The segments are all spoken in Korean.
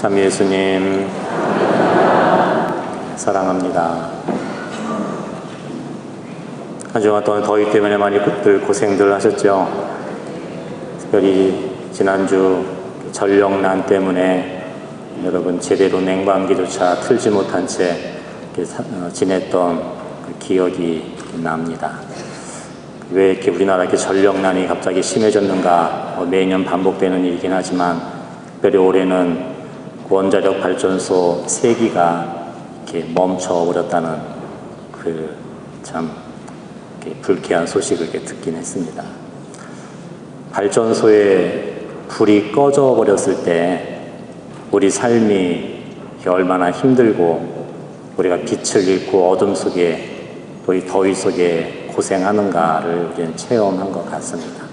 참 예수님 사랑합니다. 한 주간 동안 더위 때문에 많이들 고생들 하셨죠. 특별히 지난주 전력난 때문에 여러분 제대로 냉방기조차 틀지 못한 채 지냈던 그 기억이 납니다. 왜 이렇게 우리나라 이렇게 전력난이 갑자기 심해졌는가? 매년 반복되는 일이긴 하지만 특별히 올해는 원자력 발전소 3기가 이렇게 멈춰버렸다는 그 참 불쾌한 소식을 이렇게 듣긴 했습니다. 발전소에 불이 꺼져 버렸을 때 우리 삶이 얼마나 힘들고 우리가 빛을 잃고 어둠 속에 또 이 더위 속에 고생하는가를 우리는 체험한 것 같습니다.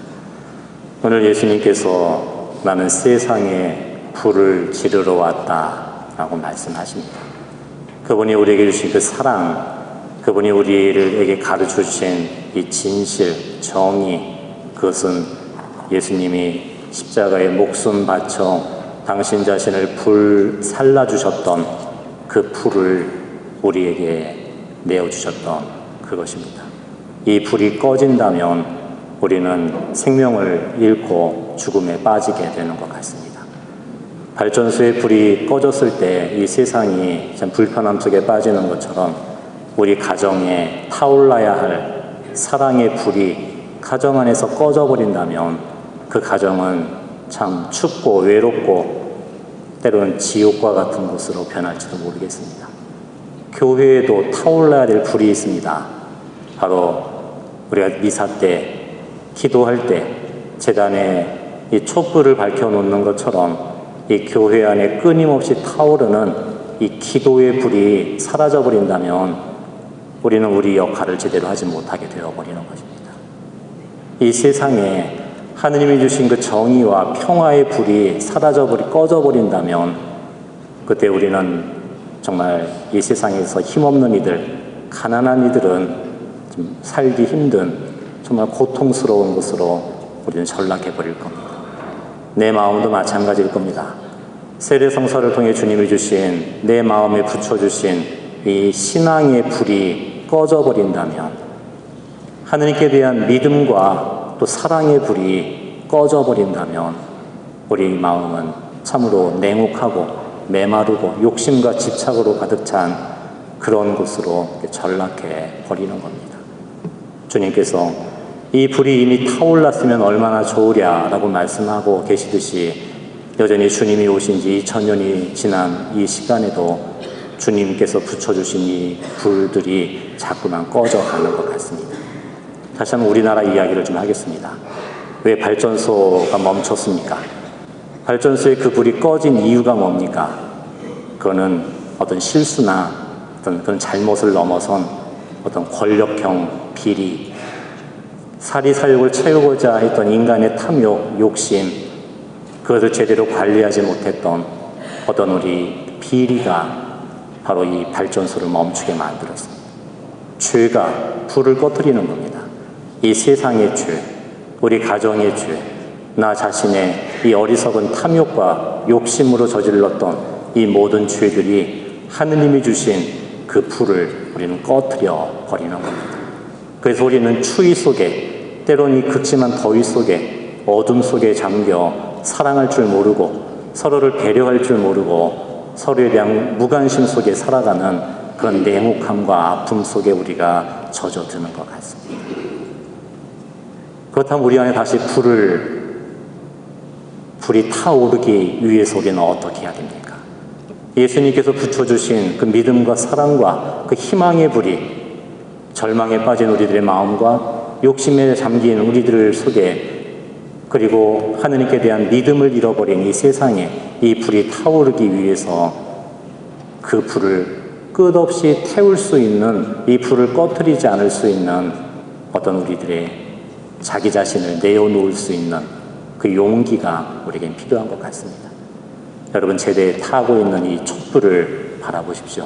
오늘 예수님께서 나는 세상에 불을 지르러 왔다라고 말씀하십니다. 그분이 우리에게 주신 그 사랑, 그분이 우리에게 가르쳐 주신 이 진실, 정의, 그것은 예수님이 십자가에 목숨 바쳐 당신 자신을 불 살라주셨던 그 불을 우리에게 내어주셨던 그것입니다. 이 불이 꺼진다면 우리는 생명을 잃고 죽음에 빠지게 되는 것 같습니다. 발전소의 불이 꺼졌을 때 이 세상이 참 불편함 속에 빠지는 것처럼 우리 가정에 타올라야 할 사랑의 불이 가정 안에서 꺼져버린다면 그 가정은 참 춥고 외롭고 때로는 지옥과 같은 곳으로 변할지도 모르겠습니다. 교회에도 타올라야 될 불이 있습니다. 바로 우리가 미사 때, 기도할 때 제단에 이 촛불을 밝혀놓는 것처럼 이 교회 안에 끊임없이 타오르는 이 기도의 불이 사라져버린다면 우리는 우리 역할을 제대로 하지 못하게 되어버리는 것입니다. 이 세상에 하느님이 주신 그 정의와 평화의 불이 꺼져버린다면 그때 우리는 정말 이 세상에서 힘없는 이들, 가난한 이들은 좀 살기 힘든 정말 고통스러운 곳으로 우리는 전락해버릴 겁니다. 내 마음도 마찬가지일 겁니다. 세례성사를 통해 주님이 주신 내 마음에 붙여주신 이 신앙의 불이 꺼져버린다면 하느님께 대한 믿음과 또 사랑의 불이 꺼져버린다면 우리 마음은 참으로 냉혹하고 메마르고 욕심과 집착으로 가득 찬 그런 곳으로 전락해 버리는 겁니다. 주님께서 이 불이 이미 타올랐으면 얼마나 좋으랴라고 말씀하고 계시듯이 여전히 주님이 오신 지 2000년이 지난 이 시간에도 주님께서 붙여주신 이 불들이 자꾸만 꺼져가는 것 같습니다. 다시 한번 우리나라 이야기를 좀 하겠습니다. 왜 발전소가 멈췄습니까? 발전소에 그 불이 꺼진 이유가 뭡니까? 그거는 어떤 실수나 어떤 그런 잘못을 넘어선 어떤 권력형 비리, 사리사욕을 채우고자 했던 인간의 탐욕, 욕심, 그것을 제대로 관리하지 못했던 어떤 우리 비리가 바로 이 발전소를 멈추게 만들었습니다. 죄가 불을 꺼뜨리는 겁니다. 이 세상의 죄, 우리 가정의 죄, 나 자신의 이 어리석은 탐욕과 욕심으로 저질렀던 이 모든 죄들이 하느님이 주신 그 불을 우리는 꺼뜨려 버리는 겁니다. 그래서 우리는 추위 속에, 때로는 이 극심한 더위 속에, 어둠 속에 잠겨 사랑할 줄 모르고 서로를 배려할 줄 모르고 서로에 대한 무관심 속에 살아가는 그런 냉혹함과 아픔 속에 우리가 젖어드는 것 같습니다. 그렇다면 우리 안에 다시 불이 타오르기 위해서 우리는 어떻게 해야 됩니까? 예수님께서 붙여주신 그 믿음과 사랑과 그 희망의 불이 절망에 빠진 우리들의 마음과 욕심에 잠긴 우리들 속에 그리고 하느님께 대한 믿음을 잃어버린 이 세상에 이 불이 타오르기 위해서 그 불을 끝없이 태울 수 있는 이 불을 꺼뜨리지 않을 수 있는 어떤 우리들의 자기 자신을 내어놓을 수 있는 그 용기가 우리에겐 필요한 것 같습니다. 여러분 제대에 타고 있는 이 촛불을 바라보십시오.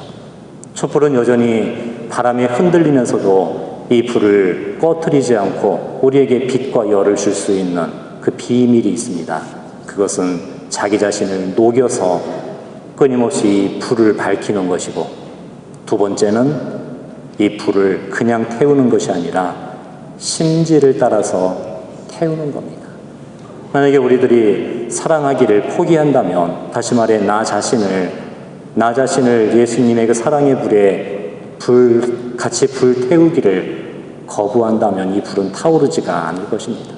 촛불은 여전히 바람에 흔들리면서도 이 불을 꺼뜨리지 않고 우리에게 빛과 열을 줄 수 있는 그 비밀이 있습니다. 그것은 자기 자신을 녹여서 끊임없이 이 불을 밝히는 것이고, 두 번째는 이 불을 그냥 태우는 것이 아니라 심지를 따라서 태우는 겁니다. 만약에 우리들이 사랑하기를 포기한다면, 다시 말해 나 자신을 예수님의 그 사랑의 불에 같이 불 태우기를 거부한다면 이 불은 타오르지가 않을 것입니다.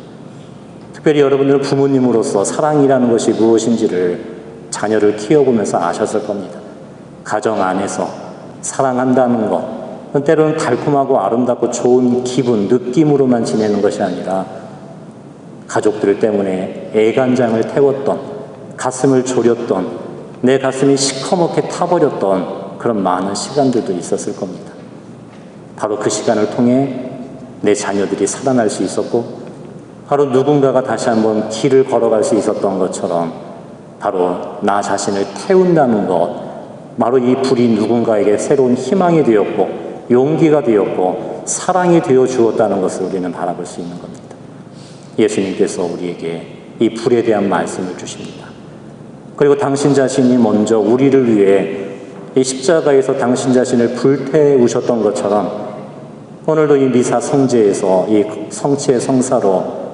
특별히 여러분들은 부모님으로서 사랑이라는 것이 무엇인지를 자녀를 키워보면서 아셨을 겁니다. 가정 안에서 사랑한다는 것, 때로는 달콤하고 아름답고 좋은 기분, 느낌으로만 지내는 것이 아니라 가족들 때문에 애간장을 태웠던, 가슴을 졸였던, 내 가슴이 시커멓게 타버렸던 그런 많은 시간들도 있었을 겁니다. 바로 그 시간을 통해 내 자녀들이 살아날 수 있었고, 바로 누군가가 다시 한번 길을 걸어갈 수 있었던 것처럼, 바로 나 자신을 태운다는 것, 바로 이 불이 누군가에게 새로운 희망이 되었고 용기가 되었고 사랑이 되어 주었다는 것을 우리는 바라볼 수 있는 겁니다. 예수님께서 우리에게 이 불에 대한 말씀을 주십니다. 그리고 당신 자신이 먼저 우리를 위해 이 십자가에서 당신 자신을 불태우셨던 것처럼, 오늘도 이 미사 성제에서 이 성취의 성사로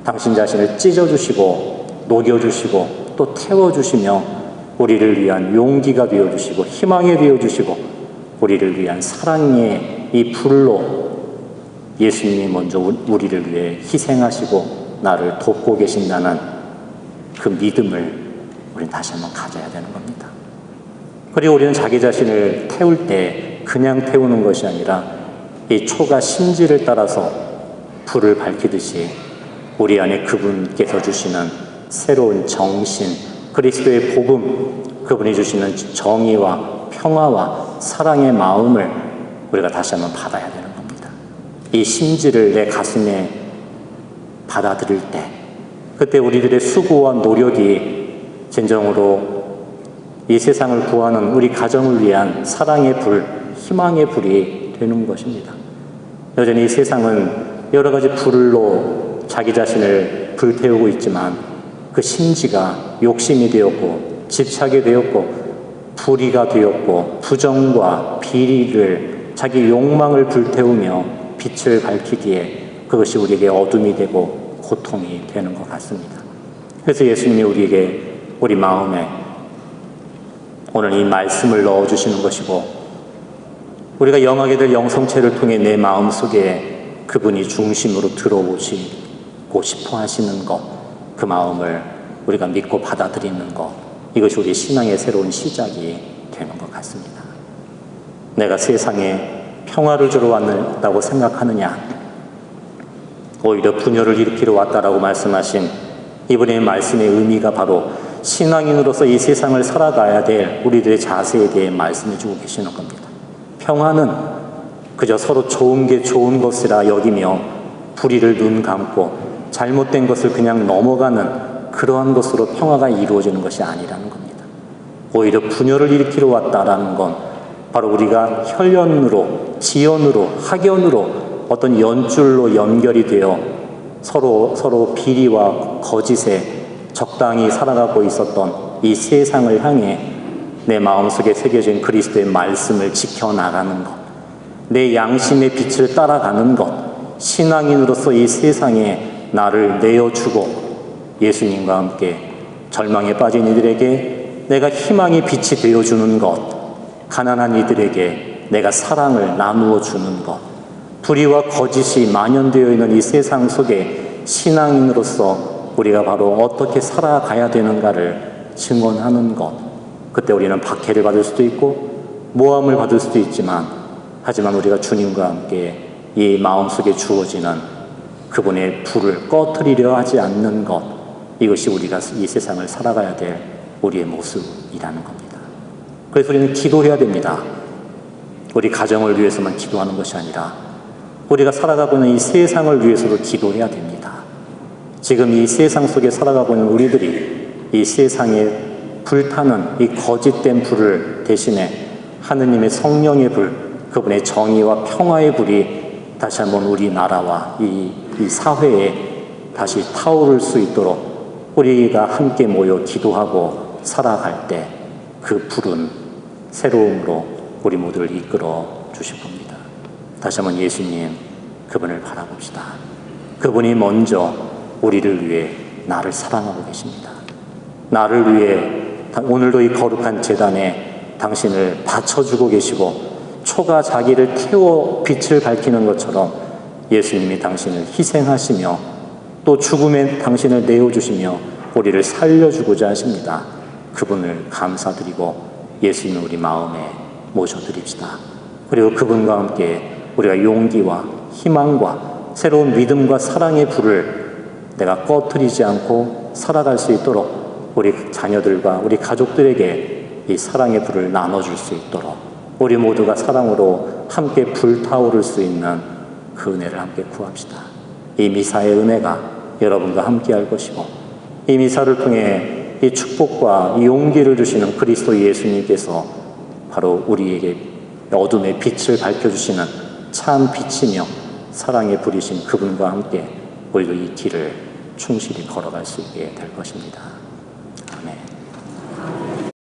당신 자신을 찢어주시고 녹여주시고 또 태워주시며 우리를 위한 용기가 되어주시고 희망이 되어주시고 우리를 위한 사랑의 이 불로 예수님이 먼저 우리를 위해 희생하시고 나를 돕고 계신다는 그 믿음을 우리는 다시 한번 가져야 되는 겁니다. 그리고 우리는 자기 자신을 태울 때 그냥 태우는 것이 아니라 이 초가 심지를 따라서 불을 밝히듯이 우리 안에 그분께서 주시는 새로운 정신, 그리스도의 복음, 그분이 주시는 정의와 평화와 사랑의 마음을 우리가 다시 한번 받아야 되는 겁니다. 이 심지를 내 가슴에 받아들일 때, 그때 우리들의 수고와 노력이 진정으로 이 세상을 구하는 우리 가정을 위한 사랑의 불, 희망의 불이 되는 것입니다. 여전히 이 세상은 여러 가지 불로 자기 자신을 불태우고 있지만 그 심지가 욕심이 되었고 집착이 되었고 불의가 되었고 부정과 비리를 자기 욕망을 불태우며 빛을 밝히기에 그것이 우리에게 어둠이 되고 고통이 되는 것 같습니다. 그래서 예수님이 우리에게 우리 마음에 오늘 이 말씀을 넣어주시는 것이고, 우리가 영하게 될 영성체를 통해 내 마음속에 그분이 중심으로 들어오시고 싶어 하시는 것, 그 마음을 우리가 믿고 받아들이는 것, 이것이 우리 신앙의 새로운 시작이 되는 것 같습니다. 내가 세상에 평화를 주러 왔다고 생각하느냐, 오히려 분열을 일으키러 왔다라고 말씀하신 이분의 말씀의 의미가 바로 신앙인으로서 이 세상을 살아가야 될 우리들의 자세에 대해 말씀해 주고 계시는 겁니다. 평화는 그저 서로 좋은 게 좋은 것이라 여기며 불의를 눈 감고 잘못된 것을 그냥 넘어가는 그러한 것으로 평화가 이루어지는 것이 아니라는 겁니다. 오히려 분열을 일으키러 왔다라는 건 바로 우리가 혈연으로, 지연으로, 학연으로 어떤 연줄로 연결이 되어 서로 비리와 거짓에 적당히 살아가고 있었던 이 세상을 향해 내 마음속에 새겨진 그리스도의 말씀을 지켜나가는 것, 내 양심의 빛을 따라가는 것, 신앙인으로서 이 세상에 나를 내어주고 예수님과 함께 절망에 빠진 이들에게 내가 희망의 빛이 되어주는 것, 가난한 이들에게 내가 사랑을 나누어 주는 것, 불의와 거짓이 만연되어 있는 이 세상 속에 신앙인으로서 우리가 바로 어떻게 살아가야 되는가를 증언하는 것, 그때 우리는 박해를 받을 수도 있고 모함을 받을 수도 있지만, 하지만 우리가 주님과 함께 이 마음속에 주어지는 그분의 불을 꺼트리려 하지 않는 것, 이것이 우리가 이 세상을 살아가야 될 우리의 모습이라는 겁니다. 그래서 우리는 기도해야 됩니다. 우리 가정을 위해서만 기도하는 것이 아니라 우리가 살아가고 있는 이 세상을 위해서도 기도해야 됩니다. 지금 이 세상 속에 살아가고 있는 우리들이 이 세상에 불타는 이 거짓된 불을 대신에 하느님의 성령의 불, 그분의 정의와 평화의 불이 다시 한번 우리나라와 이 사회에 다시 타오를 수 있도록 우리가 함께 모여 기도하고 살아갈 때 그 푸른 새로움으로 우리 모두를 이끌어 주실 겁니다. 다시 한번 예수님, 그분을 바라봅시다. 그분이 먼저 우리를 위해 나를 사랑하고 계십니다. 나를 위해 오늘도 이 거룩한 제단에 당신을 바쳐주고 계시고, 초가 자기를 태워 빛을 밝히는 것처럼 예수님이 당신을 희생하시며 또 죽음에 당신을 내어주시며 우리를 살려주고자 하십니다. 그분을 감사드리고 예수님 우리 마음에 모셔드립시다. 그리고 그분과 함께 우리가 용기와 희망과 새로운 믿음과 사랑의 불을 내가 꺼뜨리지 않고 살아갈 수 있도록 우리 자녀들과 우리 가족들에게 이 사랑의 불을 나눠줄 수 있도록 우리 모두가 사랑으로 함께 불타오를 수 있는 그 은혜를 함께 구합시다. 이 미사의 은혜가 여러분과 함께 할 것이고, 이 미사를 통해 이 축복과 이 용기를 주시는 그리스도 예수님께서 바로 우리에게 어둠의 빛을 밝혀주시는 참 빛이며 사랑의 불이신 그분과 함께 우리도 이 길을 충실히 걸어갈 수 있게 될 것입니다.